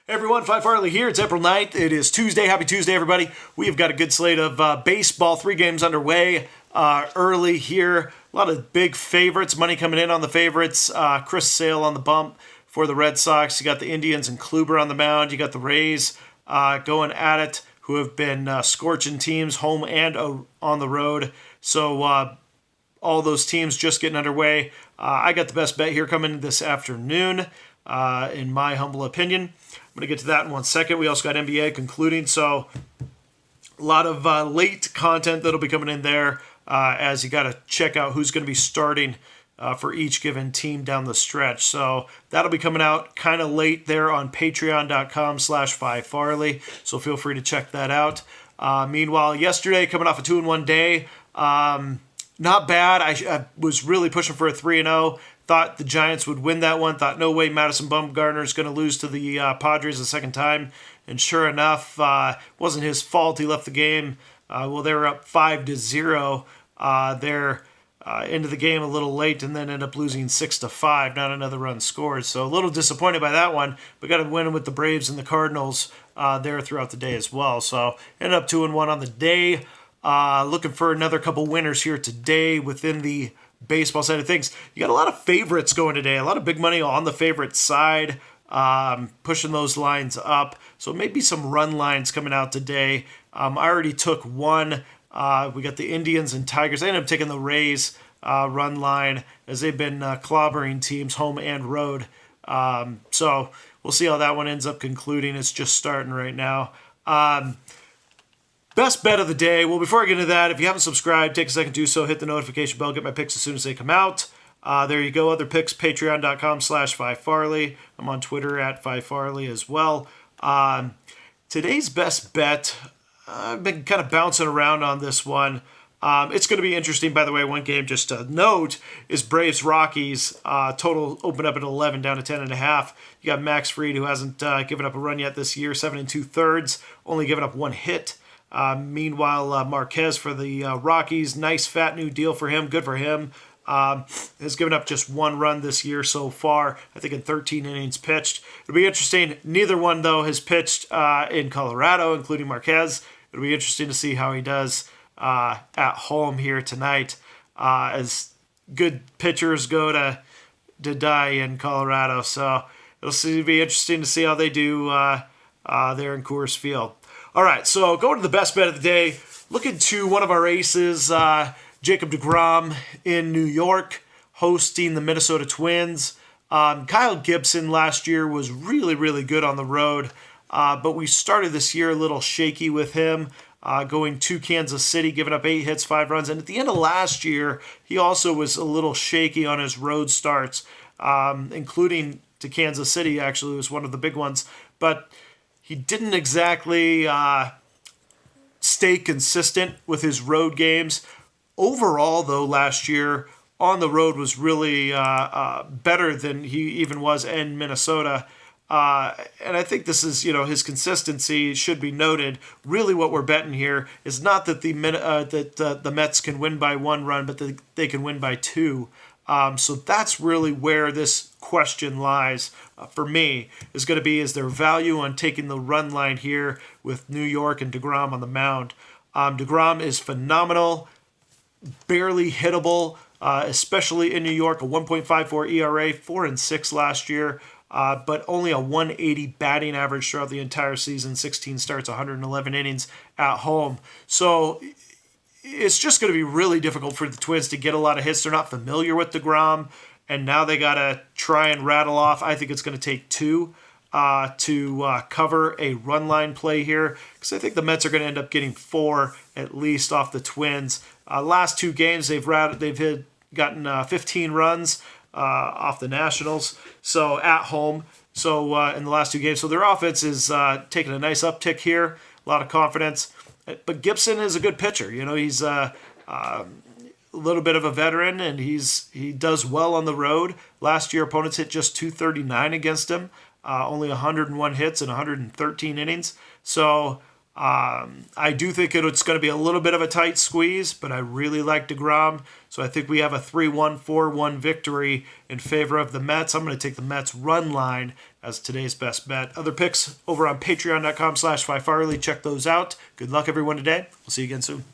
Hey everyone, Phi Farley here. It's April 9th. It is Tuesday. Happy Tuesday, everybody. We have got a good slate of baseball. 3 games underway early here. A lot of big favorites. Money coming in on the favorites. Chris Sale on the bump for the Red Sox. You got the Indians and Kluber on the mound. You got the Rays going at it, who have been scorching teams home and on the road. So all those teams just getting underway. I got the best bet here coming this afternoon, in my humble opinion. I'm going to get to that in 1 second. We also got NBA concluding, so a lot of late content that'll be coming in there as you got to check out who's going to be starting for each given team down the stretch. So that'll be coming out kind of late there on patreon.com/Phi Farley, so feel free to check that out. Meanwhile, yesterday, coming off a 2-1 day, not bad. I was really pushing for a 3-0. Thought the Giants would win that one. Thought, no way, Madison Bumgarner is going to lose to the Padres a second time. And sure enough, wasn't his fault. He left the game. They were up 5-0 there into the game a little late, and then ended up losing 6-5. Not another run scored. So a little disappointed by that one. But got to win with the Braves and the Cardinals there throughout the day as well. So ended up 2-1 on the day. Looking for another couple winners here today within the baseball side of things. You got a lot of favorites going today. A lot of big money on the favorite side, pushing those lines up. So maybe some run lines coming out today. I already took one. We got the Indians and Tigers. I ended up taking the Rays run line as they've been clobbering teams home and road. So we'll see how that one ends up concluding. It's just starting right now. Best bet of the day. Well, before I get into that, if you haven't subscribed, take a second to do so. Hit the notification bell. Get my picks as soon as they come out. There you go. Other picks, patreon.com/Phi Farley. I'm on Twitter at Phi Farley as well. Today's best bet, I've been kind of bouncing around on this one. It's going to be interesting, by the way. One game, just to note, is Braves-Rockies. Total open up at 11, down to 10.5. You got Max Fried, who hasn't given up a run yet this year, 7 2/3, only given up one hit. Meanwhile, Marquez for the Rockies, nice fat new deal for him, good for him. Has given up just one run this year so far, I think in 13 innings pitched. It'll be interesting. Neither one, though, has pitched in Colorado, including Marquez. It'll be interesting to see how he does at home here tonight, as good pitchers go to die in Colorado. So it'll be interesting to see how they do there in Coors Field. All right, so going to the best bet of the day, looking to one of our aces, Jacob deGrom in New York, hosting the Minnesota Twins. Kyle Gibson last year was really, really good on the road, but we started this year a little shaky with him, going to Kansas City, giving up 8 hits, 5 runs. And at the end of last year, he also was a little shaky on his road starts, including to Kansas City, actually, was one of the big ones. But he didn't exactly stay consistent with his road games. Overall, though, last year on the road was really better than he even was in Minnesota. And I think this is, his consistency should be noted. Really what we're betting here is not that the Mets can win by 1 run, but that they can win by 2. So that's really where this question lies for me, is going to be, is there value on taking the run line here with New York and deGrom on the mound? deGrom is phenomenal, barely hittable, especially in New York, a 1.54 ERA, 4-6 last year, but only a 180 batting average throughout the entire season, 16 starts, 111 innings at home. So it's just going to be really difficult for the Twins to get a lot of hits. They're not familiar with deGrom, and now they got to try and rattle off. I think it's going to take 2 to cover a run line play here, because I think the Mets are going to end up getting 4 at least off the Twins. Last 2 games, they've gotten 15 runs off the Nationals, so at home. So in the last 2 games, so their offense is taking a nice uptick here. A lot of confidence. But Gibson is a good pitcher. He's a little bit of a veteran, and he does well on the road. Last year, opponents hit just 239 against him, only 101 hits and 113 innings. So I do think it's going to be a little bit of a tight squeeze, but I really like DeGrom. So I think we have a 3-1, 4-1 victory in favor of the Mets. I'm going to take the Mets run line as today's best bet. Other picks over on patreon.com/PhiFarley. Check those out. Good luck, everyone, today. We'll see you again soon.